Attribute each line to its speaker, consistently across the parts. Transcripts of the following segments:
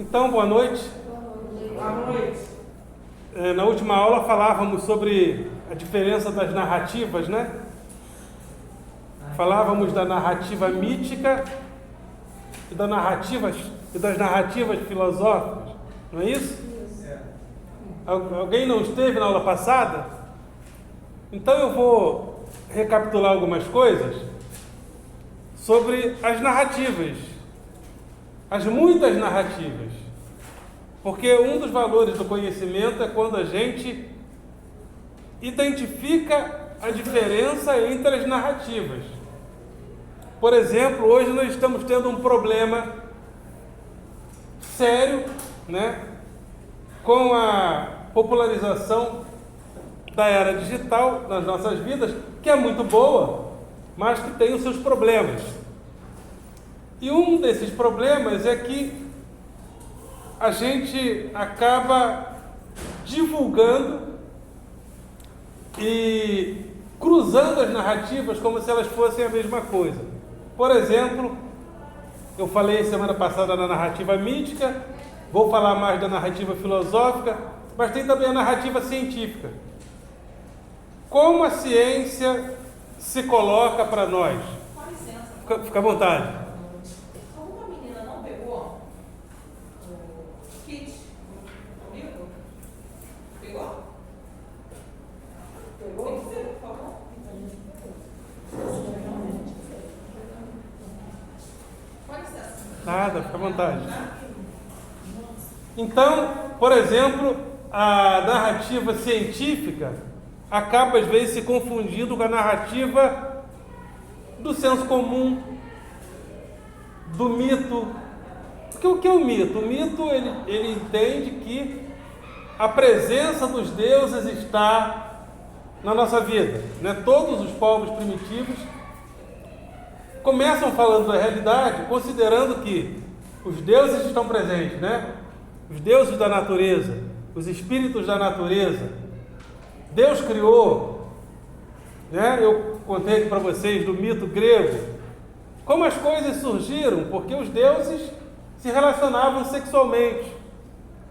Speaker 1: Então, boa noite.
Speaker 2: Boa noite.
Speaker 1: Na última aula falávamos sobre a diferença das narrativas, né? Falávamos da narrativa mítica e das narrativas filosóficas, não é isso? Alguém não esteve na aula passada? Então eu vou recapitular algumas coisas sobre as narrativas, as muitas narrativas. Porque um dos valores do conhecimento é quando a gente identifica a diferença entre as narrativas. Por exemplo, hoje nós estamos tendo um problema sério, né, com a popularização da era digital nas nossas vidas, que é muito boa, mas que tem os seus problemas. E um desses problemas é que a gente acaba divulgando e cruzando as narrativas como se elas fossem a mesma coisa. Por exemplo, eu falei semana passada na narrativa mítica, vou falar mais da narrativa filosófica, mas tem também a narrativa científica. Como a ciência se coloca para nós?
Speaker 2: Com licença.
Speaker 1: Fica à vontade.
Speaker 2: Alguma menina não pegou o kit comigo? Pegou? Pegou? Tem que ser, por favor. Com licença.
Speaker 1: Nada, fica à vontade. Então, por exemplo, a narrativa científica acaba às vezes se confundindo com a narrativa do senso comum, do mito. Porque o que é o mito? O mito ele entende que a presença dos deuses está na nossa vida, né? Todos os povos primitivos começam falando da realidade, considerando que os deuses estão presentes, né? Os deuses da natureza, os espíritos da natureza. Deus criou, né? Eu contei aqui para vocês do mito grego, como as coisas surgiram, porque os deuses se relacionavam sexualmente.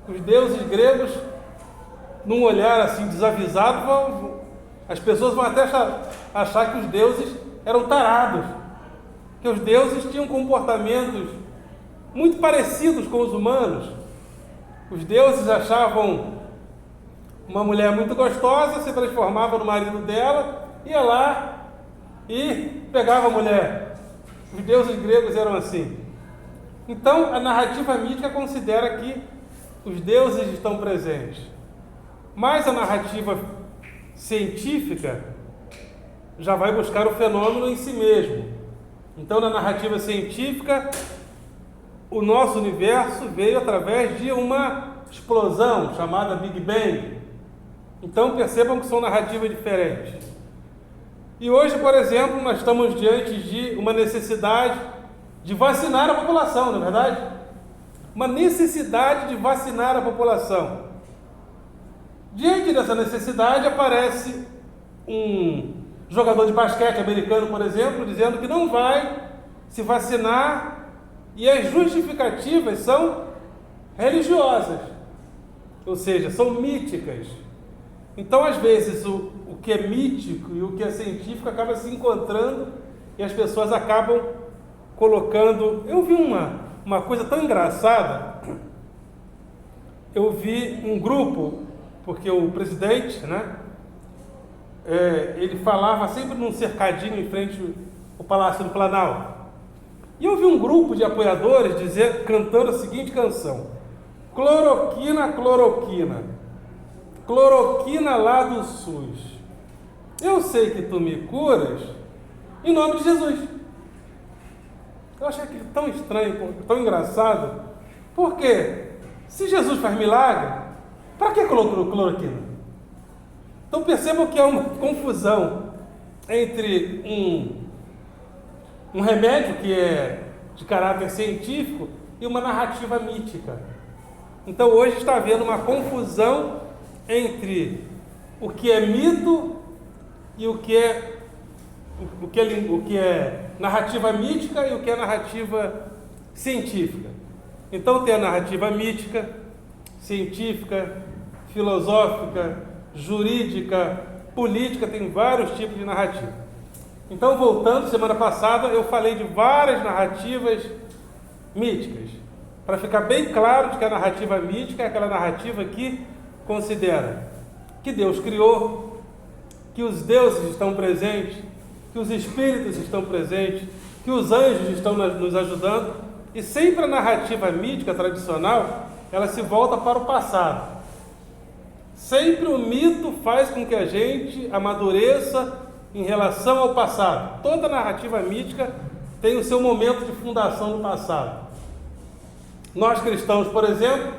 Speaker 1: Os deuses gregos, num olhar assim desavisado, as pessoas vão até achar que os deuses eram tarados, que os deuses tinham comportamentos muito parecidos com os humanos. Os deuses achavam uma mulher muito gostosa, se transformava no marido dela, ia lá e pegava a mulher. Os deuses gregos eram assim. Então, a narrativa mítica considera que os deuses estão presentes. Mas a narrativa científica já vai buscar o fenômeno em si mesmo. Então, na narrativa científica, o nosso universo veio através de uma explosão chamada Big Bang. Então percebam que são narrativas diferentes. E hoje, por exemplo, nós estamos diante de uma necessidade de vacinar a população, não é verdade? Uma necessidade de vacinar a população. Diante dessa necessidade aparece um jogador de basquete americano, por exemplo, dizendo que não vai se vacinar e as justificativas são religiosas, ou seja, são míticas. Então, às vezes, o que é mítico e o que é científico acaba se encontrando e as pessoas acabam colocando... Eu vi uma coisa tão engraçada. Eu vi um grupo, porque o presidente, né, ele falava sempre num cercadinho em frente ao Palácio do Planalto. E eu vi um grupo de apoiadores cantando a seguinte canção: cloroquina, cloroquina, cloroquina lá do SUS, eu sei que tu me curas, em nome de Jesus. Eu achei aquilo tão estranho, tão engraçado, porque se Jesus faz milagre, para que colocou cloroquina? Então percebam que há uma confusão entre um remédio que é de caráter científico e uma narrativa mítica. Então hoje está havendo uma confusão entre o que é mito e o que é narrativa mítica e o que é narrativa científica. Então tem a narrativa mítica, científica, filosófica, jurídica, política, tem vários tipos de narrativa. Então, voltando, semana passada eu falei de várias narrativas míticas, para ficar bem claro de que a narrativa mítica é aquela narrativa que considera que Deus criou, que os deuses estão presentes, que os espíritos estão presentes, que os anjos estão nos ajudando, e sempre a narrativa mítica tradicional, ela se volta para o passado. Sempre o mito faz com que a gente amadureça em relação ao passado. Toda narrativa mítica tem o seu momento de fundação no passado. Nós cristãos, por exemplo,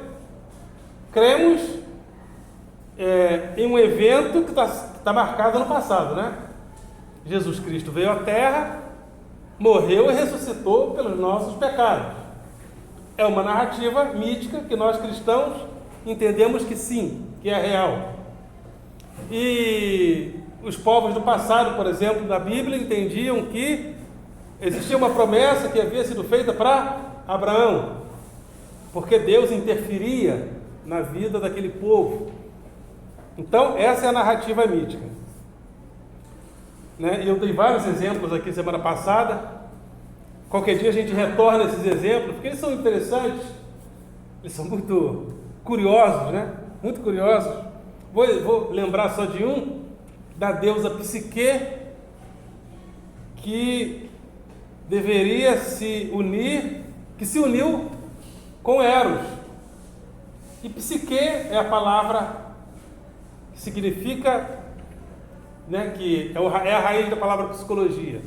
Speaker 1: cremos em um evento que está marcado no passado, né? Jesus Cristo veio à Terra, morreu e ressuscitou pelos nossos pecados. É uma narrativa mítica que nós cristãos entendemos que sim, que é real. E os povos do passado, por exemplo, da Bíblia, entendiam que existia uma promessa que havia sido feita para Abraão, porque Deus interferia na vida daquele povo. Então, essa é a narrativa mítica. E eu dei vários exemplos aqui semana passada. Qualquer dia a gente retorna esses exemplos, porque eles são interessantes, eles são muito curiosos, né? Muito curiosos. Vou lembrar só de um, da deusa Psique, que deveria se uniu com Eros. E Psique é a palavra que significa, que é a raiz da palavra psicologia.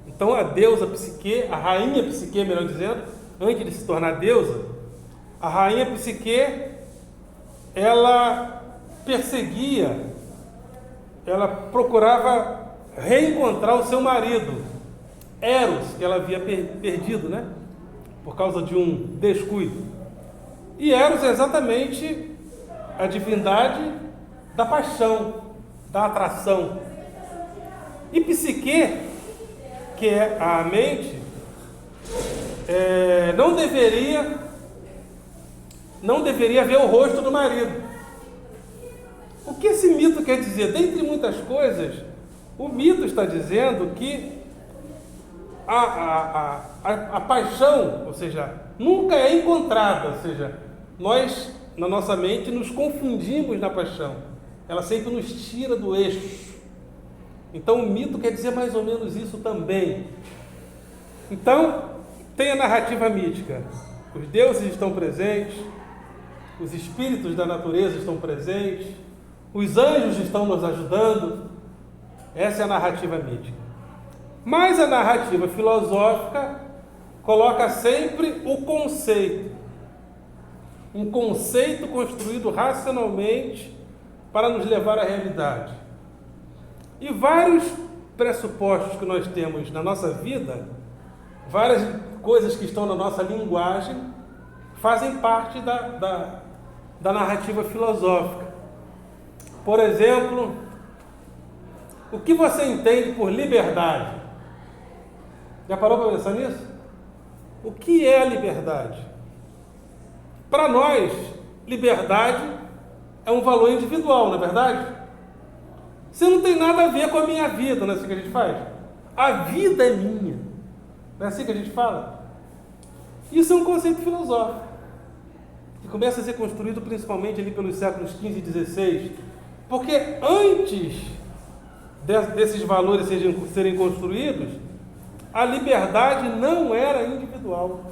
Speaker 1: Então a deusa Psique, a rainha Psique, melhor dizendo, antes de se tornar deusa, a rainha Psique, ela perseguia, ela procurava reencontrar o seu marido, Eros, que ela havia perdido, por causa de um descuido. E Eros é exatamente a divindade da paixão, da atração. E Psique, que é a mente, não deveria ver o rosto do marido. O que esse mito quer dizer? Dentre muitas coisas, o mito está dizendo que a paixão, ou seja, nunca é encontrada, ou seja, nós, na nossa mente, nos confundimos na paixão. Ela sempre nos tira do eixo. Então, o mito quer dizer mais ou menos isso também. Então, tem a narrativa mítica. Os deuses estão presentes, os espíritos da natureza estão presentes, os anjos estão nos ajudando. Essa é a narrativa mítica. Mas a narrativa filosófica coloca sempre o conceito. Um conceito construído racionalmente para nos levar à realidade. E vários pressupostos que nós temos na nossa vida, várias coisas que estão na nossa linguagem, fazem parte da narrativa filosófica. Por exemplo, o que você entende por liberdade? Já parou para pensar nisso? O que é a liberdade? Para nós, liberdade é um valor individual, não é verdade? Você não tem nada a ver com a minha vida, não é assim que a gente faz? A vida é minha. Não é assim que a gente fala? Isso é um conceito filosófico, que começa a ser construído principalmente ali pelos séculos XV e XVI, porque antes desses valores serem construídos, a liberdade não era individual.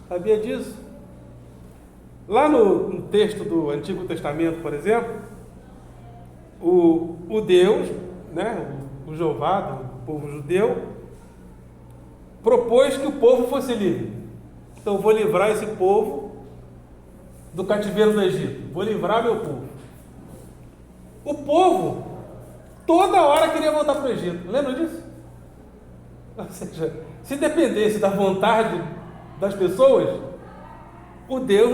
Speaker 1: Sabia disso? Lá no texto do Antigo Testamento, por exemplo, o Deus, o Jeová, o povo judeu, propôs que o povo fosse livre. Então, vou livrar esse povo do cativeiro do Egito. Vou livrar meu povo. O povo, toda hora queria voltar para o Egito. Lembra disso? Ou seja, se dependesse da vontade das pessoas, o Deus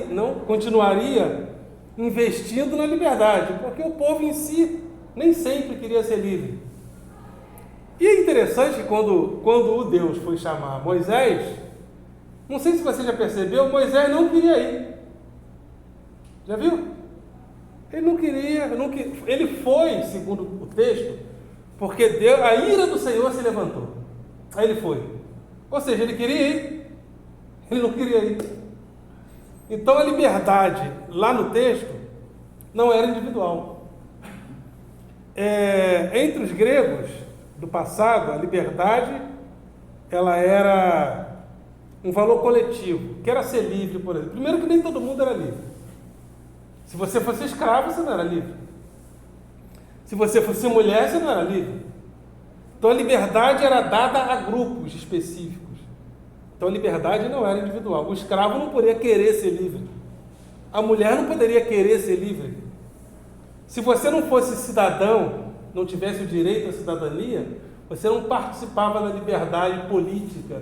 Speaker 1: não continuaria investindo na liberdade, porque o povo em si nem sempre queria ser livre. E é interessante que quando o Deus foi chamar Moisés, Não sei se você já percebeu, Moisés não queria ir. Já viu? Ele não queria, ele foi, segundo o texto, porque a ira do Senhor se levantou. Aí ele foi. Ou seja, ele queria ir, ele não queria ir. Então a liberdade, lá no texto, não era individual. Entre os gregos do passado, a liberdade, ela era um valor coletivo, que era ser livre, por exemplo. Primeiro que nem todo mundo era livre. Se você fosse escravo, você não era livre. Se você fosse mulher, você não era livre. Então a liberdade era dada a grupos específicos. Então a liberdade não era individual. O escravo não poderia querer ser livre. A mulher não poderia querer ser livre. Se você não fosse cidadão, não tivesse o direito à cidadania, você não participava da liberdade política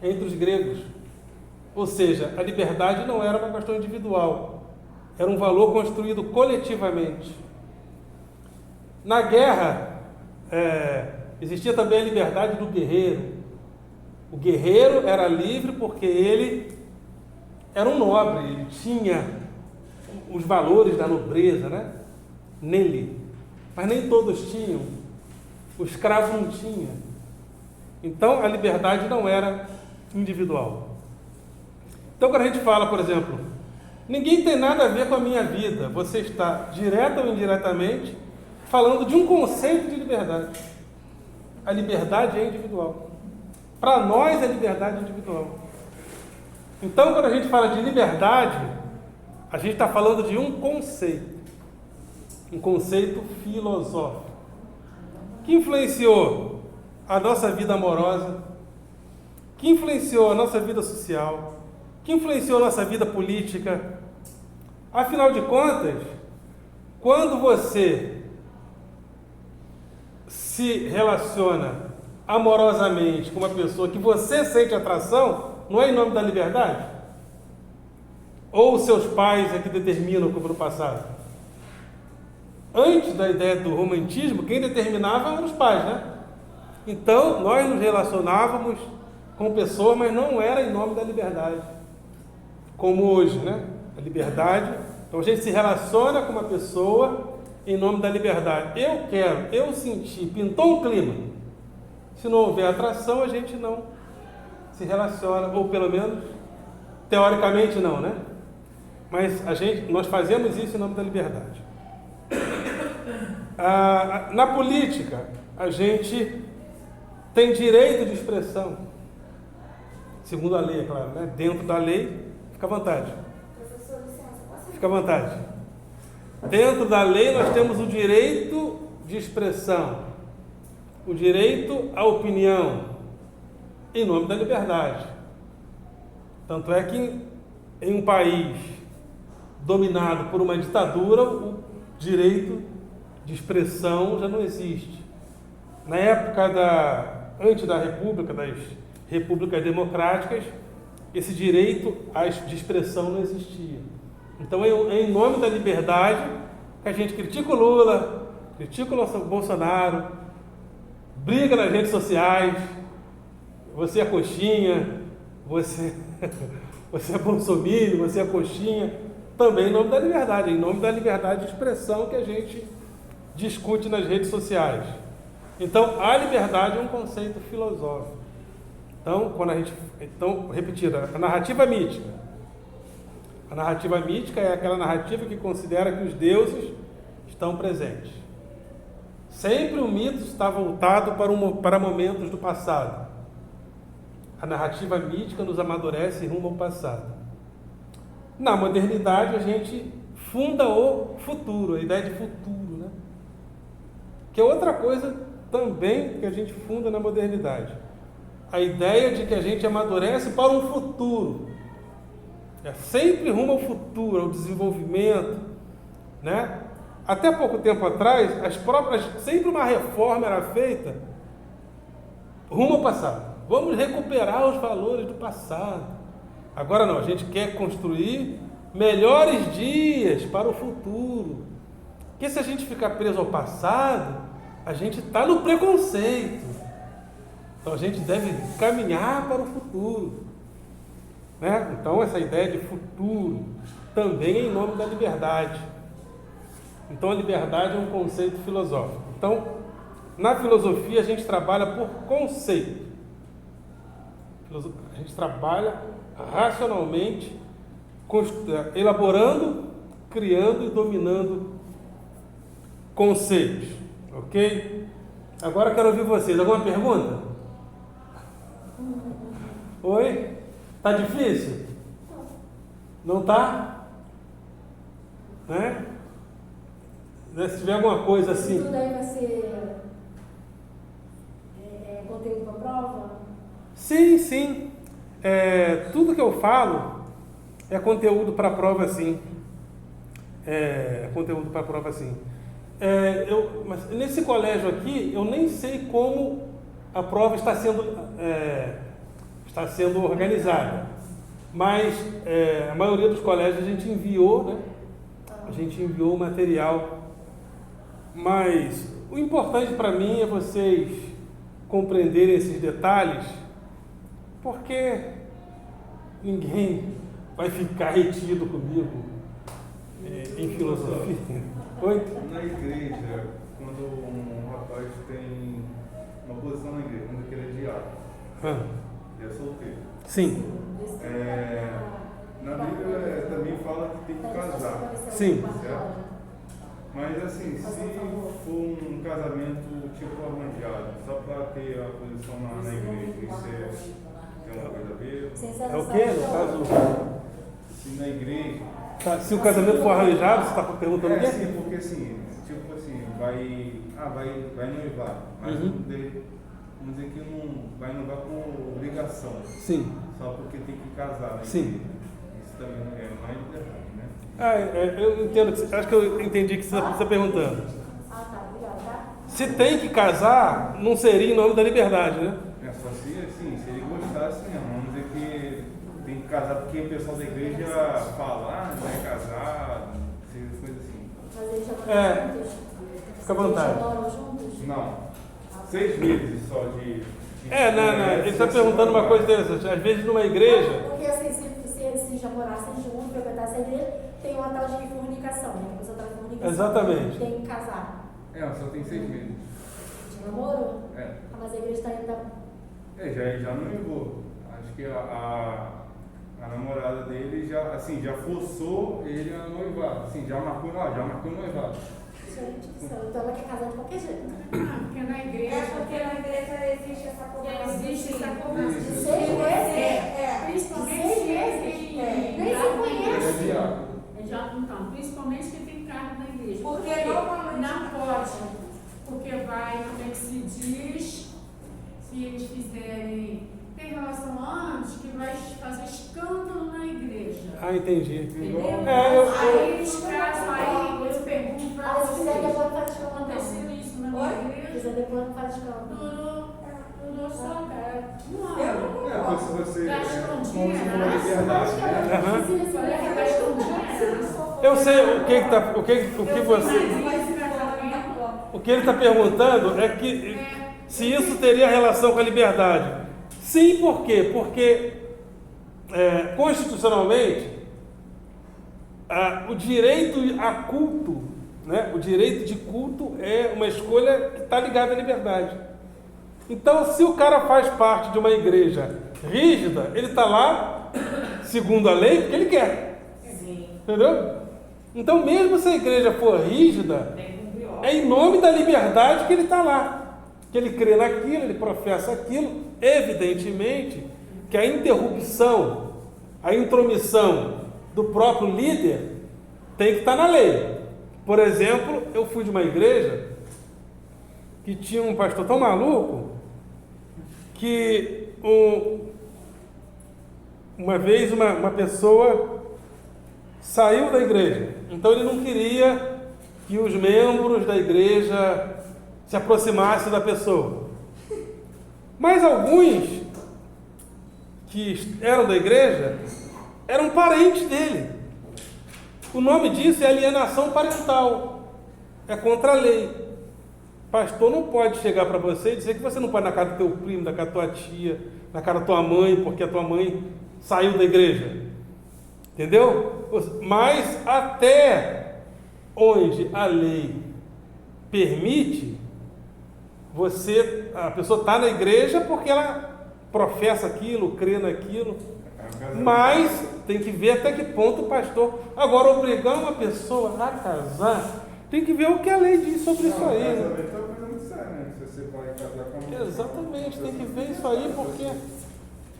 Speaker 1: entre os gregos. Ou seja, a liberdade não era uma questão individual. Era um valor construído coletivamente. Na guerra, existia também a liberdade do guerreiro. O guerreiro era livre porque ele era um nobre, ele tinha os valores da nobreza, né? Nele. Mas nem todos tinham. O escravo não tinha. Então, a liberdade não era individual. Então, quando a gente fala, por exemplo, ninguém tem nada a ver com a minha vida, você está, direta ou indiretamente, falando de um conceito de liberdade. A liberdade é individual. Para nós, a liberdade é individual. Então, quando a gente fala de liberdade, a gente está falando de um conceito filosófico, que influenciou a nossa vida amorosa, que influenciou a nossa vida social, que influenciou a nossa vida política. Afinal de contas, quando você se relaciona amorosamente com uma pessoa que você sente atração, não é em nome da liberdade? Ou os seus pais é que determinam como no passado? Antes da ideia do romantismo, quem determinava eram os pais, né? Então, nós nos relacionávamos com pessoas, mas não era em nome da liberdade. Como hoje, né? A liberdade. Então, a gente se relaciona com uma pessoa em nome da liberdade. Eu senti, pintou um clima. Se não houver atração, a gente não se relaciona, ou pelo menos, teoricamente não, né? Mas nós fazemos isso em nome da liberdade. Na política, a gente tem direito de expressão, segundo a lei, é claro, né? Dentro da lei, fica à vontade.
Speaker 3: Professor, licença, posso
Speaker 1: Fica à vontade. Dentro da lei, nós temos o direito de expressão, o direito à opinião, em nome da liberdade. Tanto é que em um país dominado por uma ditadura, o direito de expressão já não existe. Na época antes da República, das repúblicas democráticas, esse direito de expressão não existia. Então é em nome da liberdade que a gente critica o Lula, critica o Bolsonaro, briga nas redes sociais, você é coxinha, você é bolsominion, você é coxinha, também em nome da liberdade, em nome da liberdade de expressão que a gente discute nas redes sociais. Então, a liberdade é um conceito filosófico. Então, repetindo, a narrativa mítica. A narrativa mítica é aquela narrativa que considera que os deuses estão presentes. Sempre o mito está voltado para momentos do passado. A narrativa mítica nos amadurece rumo ao passado. Na modernidade, a gente funda o futuro, a ideia de futuro, né? Que é outra coisa também que a gente funda na modernidade. A ideia de que a gente amadurece para um futuro. É sempre rumo ao futuro, ao desenvolvimento, né? Até pouco tempo atrás, sempre uma reforma era feita rumo ao passado. Vamos recuperar os valores do passado. Agora não, a gente quer construir melhores dias para o futuro. Porque se a gente ficar preso ao passado, a gente está no preconceito. Então a gente deve caminhar para o futuro. né? Então, essa ideia de futuro também é em nome da liberdade. Então, a liberdade é um conceito filosófico. Então, na filosofia, a gente trabalha por conceito. A gente trabalha racionalmente, elaborando, criando e dominando conceitos. Ok? Agora eu quero ouvir vocês. Alguma pergunta? Oi? Tá difícil? Não tá? Né? Se tiver alguma coisa assim.
Speaker 3: Tudo aí vai ser conteúdo para prova?
Speaker 1: Sim, sim. Tudo que eu falo é conteúdo para prova, sim. É conteúdo para prova, sim. Mas nesse colégio aqui, eu nem sei como a prova está sendo organizada. Mas a maioria dos colégios a gente enviou, né? A gente enviou o material. Mas o importante para mim é vocês compreenderem esses detalhes, porque ninguém vai ficar retido comigo em filosofia. Oi?
Speaker 4: Na igreja, quando um rapaz tem uma posição na igreja, quando ele é diácono, ele é solteiro.
Speaker 1: Sim.
Speaker 4: Na Bíblia também fala que tem que casar.
Speaker 1: Sim.
Speaker 4: Certo? Mas assim, se for um casamento tipo arranjado, só para ter a posição na igreja, isso tem uma coisa a ver?
Speaker 1: É o quê? No caso,
Speaker 4: Se na igreja.
Speaker 1: se o casamento for arranjado, você está perguntando o quê?
Speaker 4: Sim, porque assim, tipo assim, vai noivar, mas vamos dizer que não vai noivar com obrigação.
Speaker 1: Sim.
Speaker 4: Só porque tem que casar, né?
Speaker 1: Sim.
Speaker 4: Isso também não é mais liberdade, né?
Speaker 1: Eu entendo, acho que eu entendi o que você está perguntando.
Speaker 3: Tá, obrigada, tá?
Speaker 1: Se tem que casar, não seria em nome da liberdade, né?
Speaker 4: Só se assim, se ele gostasse mesmo, vamos dizer que tem que casar porque o pessoal da igreja fala, vai casar, coisa assim.
Speaker 3: Mas eles já moram juntos?
Speaker 1: Fica à vontade.
Speaker 3: Eles já moram juntos?
Speaker 4: Não, 6 meses só de
Speaker 1: Não. Ele está perguntando uma coisa interessante. Às vezes numa igreja.
Speaker 3: Porque assim, se eles já morassem juntos, frequentassem a igreja, tem uma tal de fornicação, né? A pessoa está em fornicação.
Speaker 1: Exatamente.
Speaker 3: Tem que casar.
Speaker 4: só tem 6 meses.
Speaker 3: De namoro?
Speaker 4: É.
Speaker 3: Mas a igreja está ainda.
Speaker 4: Já noivou. Acho que a namorada dele já forçou ele a noivar. Assim, já marcou o noivado.
Speaker 3: Gente do céu, então ela quer casar de qualquer jeito.
Speaker 5: Porque na igreja.
Speaker 2: Porque na igreja existe essa cobrança.
Speaker 5: Existe essa cobrança.
Speaker 3: De 6 meses?
Speaker 5: Principalmente
Speaker 3: 6 meses? Nem se conhece.
Speaker 5: Então, principalmente quem tem cargo na igreja.
Speaker 2: Porque
Speaker 5: Por quê?
Speaker 2: normalmente-
Speaker 5: Não pode. Porque vai, como é que se diz, se eles fizerem. Tem relação antes que vai fazer escândalo na igreja.
Speaker 1: Entendi.
Speaker 5: Entendeu?
Speaker 1: Eu-
Speaker 5: Aí eles casam, aí eu pergunto pra
Speaker 3: Ah, se fizer
Speaker 5: vocês.
Speaker 3: depois não faz escândalo.
Speaker 5: Aconteceu isso na minha
Speaker 2: Oi?
Speaker 3: Se
Speaker 5: igreja.
Speaker 3: fizer depois não faz escândalo.
Speaker 5: Durou só um ano.
Speaker 4: Pois se você.
Speaker 5: Gastou
Speaker 4: Como se for
Speaker 5: dinheiro,
Speaker 4: uma
Speaker 5: né?
Speaker 4: liberdade, né?
Speaker 1: Aham.
Speaker 5: Falei que gastou dinheiro.
Speaker 1: Eu sei o que ele está perguntando é que se isso teria relação com a liberdade. Sim, por quê? Porque constitucionalmente o direito a culto, né? O direito de culto é uma escolha que está ligada à liberdade. Então, se o cara faz parte de uma igreja rígida, ele está lá, segundo a lei, porque ele quer. Entendeu? Então, mesmo se a igreja for rígida, é em nome da liberdade que ele está lá. Que ele crê naquilo, ele professa aquilo. Evidentemente que a interrupção, a intromissão do próprio líder tem que estar na lei. Por exemplo, eu fui de uma igreja que tinha um pastor tão maluco que uma vez uma pessoa saiu da igreja. Então ele não queria que os membros da igreja se aproximassem da pessoa. Mas alguns que eram da igreja eram parentes dele. O nome disso é alienação parental. É contra a lei. Pastor não pode chegar para você e dizer que você não pode ir na casa do teu primo, na casa da tua tia, na casa da tua mãe, porque a tua mãe saiu da igreja. Entendeu? Mas até onde a lei permite, a pessoa está na igreja porque ela professa aquilo, crê naquilo, mas tem que ver até que ponto o pastor. Agora, obrigar uma pessoa a casar, tem que ver o que a lei diz sobre isso aí.
Speaker 4: Casamento é uma coisa muito séria, né? Você pode casar com
Speaker 1: Exatamente, tem que ver isso aí, porque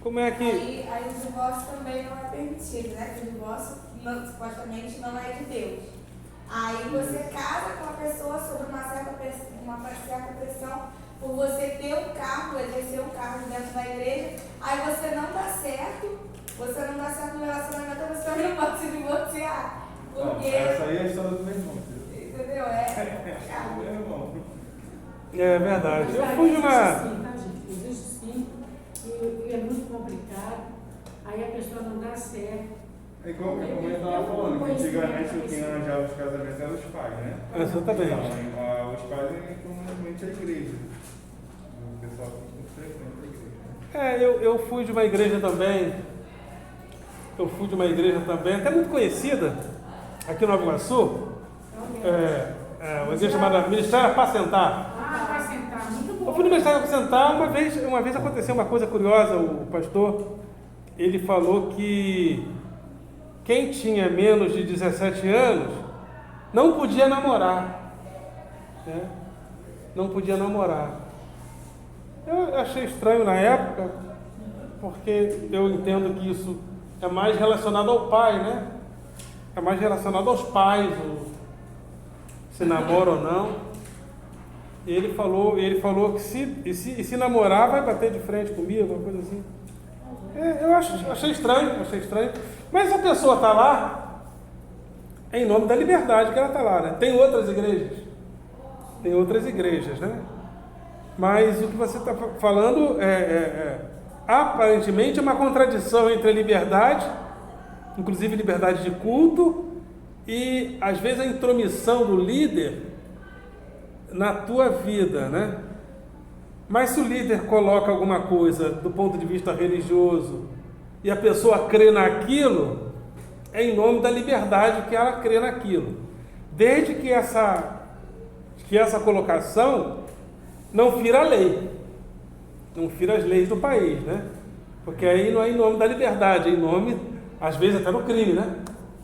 Speaker 1: como é que.
Speaker 2: Aí o divórcio também não é permitido, né? O divórcio supostamente não é de Deus. Aí você casa com a pessoa sob uma certa pressão por você ter um cargo, exercer um cargo dentro da igreja, aí você não dá certo no relacionamento, você também não pode se divorciar. Porque.
Speaker 4: Essa aí é a história do meu irmão.
Speaker 2: Entendeu?
Speaker 4: Do meu irmão.
Speaker 1: É verdade.
Speaker 5: Mas
Speaker 1: Eu
Speaker 5: aí
Speaker 1: fui de
Speaker 5: existe
Speaker 1: uma.
Speaker 5: sim, tá, gente? Existe sim, e é muito complicado. Aí a pessoa não dá certo.
Speaker 4: É igual que eu estava falando, que antigamente o que arranjava os casamentos eram os pais, né?
Speaker 1: Exatamente.
Speaker 4: Então, os pais normalmente a igreja. O pessoal que frequenta a igreja.
Speaker 1: Eu fui de uma igreja também. Até muito conhecida, aqui no Nova Iguaçu. Uma igreja chamada Ministério Apacentar.
Speaker 5: Vai sentar, muito bom.
Speaker 1: Eu fui no Ministério Apacentar, uma vez aconteceu uma coisa curiosa, o pastor, ele falou que quem tinha menos de 17 anos não podia namorar. Né? Não podia namorar. Eu achei estranho na época, porque eu entendo que isso é mais relacionado ao pai, né? É mais relacionado aos pais, se namora ou não. Ele falou que se namorar vai bater de frente comigo, uma coisa assim. Eu achei estranho. Mas a pessoa está lá, é em nome da liberdade que ela está lá, né? Tem outras igrejas, né? Mas o que você está falando aparentemente é uma contradição entre a liberdade, inclusive liberdade de culto, e às vezes a intromissão do líder na tua vida, né? Mas se o líder coloca alguma coisa do ponto de vista religioso e a pessoa crê naquilo, é em nome da liberdade que ela crê naquilo. Desde que essa colocação não fira a lei, não fira as leis do país, né? Porque aí não é em nome da liberdade, é em nome, às vezes até do crime, né?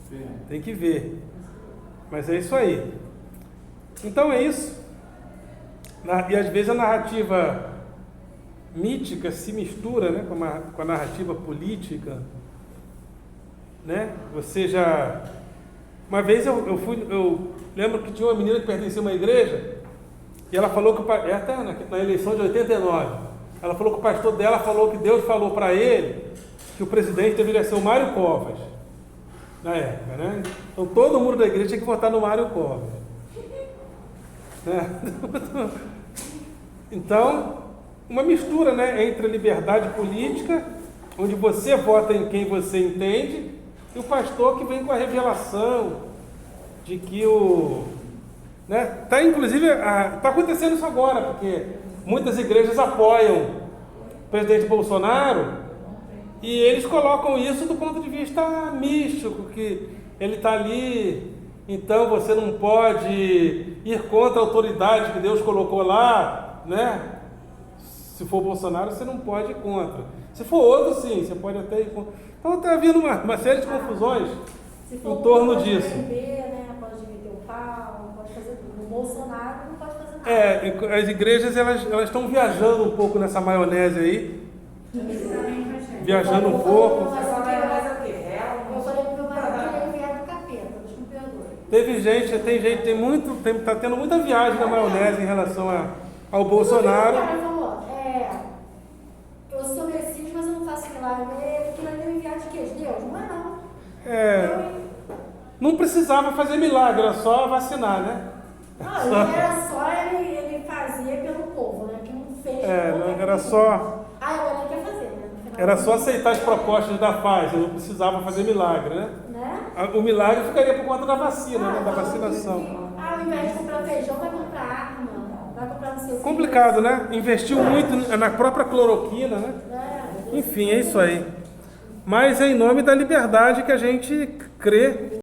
Speaker 4: Sim.
Speaker 1: Tem que ver. Mas é isso aí. Então é isso. E às vezes a narrativa mítica se mistura, né, com a narrativa política, né? Você já... Uma vez eu lembro que tinha uma menina que pertencia a uma igreja e ela falou que até na eleição de 89, ela falou que o pastor dela falou que Deus falou para ele que o presidente deveria ser o Mário Covas na época, né? Então todo mundo da igreja tinha que votar no Mário Covas, né? Então, uma mistura, né, entre a liberdade política, onde você vota em quem você entende, e o pastor que vem com a revelação de que inclusive, está acontecendo isso agora, porque muitas igrejas apoiam o presidente Bolsonaro e eles colocam isso do ponto de vista místico, que ele está ali, então você não pode ir contra a autoridade que Deus colocou lá, né? Se for Bolsonaro, você não pode ir contra. Se for outro, sim, você pode até ir contra. Então está havendo uma série de confusões em torno disso.
Speaker 3: Pode beber, né? Pode meter o pau, pode fazer tudo. O Bolsonaro não pode fazer nada.
Speaker 1: As igrejas elas estão viajando um pouco nessa maionese aí. Viajando um pouco.
Speaker 3: Essa maionese é o quê? Eu falei pro meu marido que ele é enviado do capeta, Deus me perdoe.
Speaker 1: Está tendo muita viagem na maionese em relação ao Bolsonaro.
Speaker 3: O cara falou, eu sou Messias, mas eu não faço milagre. Porque não é enviado de quê? De Deus? Não é não.
Speaker 1: Não precisava fazer milagre, era só vacinar, né?
Speaker 3: Ele fazia pelo povo, né? Que não fez.
Speaker 1: Era só.
Speaker 3: Agora ele quer fazer, né?
Speaker 1: Era só aceitar as propostas da Pfizer, não precisava fazer milagre, né? O milagre ficaria por conta da vacina, né? Da vacinação.
Speaker 3: Ao invés de comprar feijão, vai comprar arma, vai comprar não sei o que.
Speaker 1: Complicado, né? Investiu muito na própria cloroquina, né? Enfim, é isso aí. mas é em nome da liberdade que a gente crê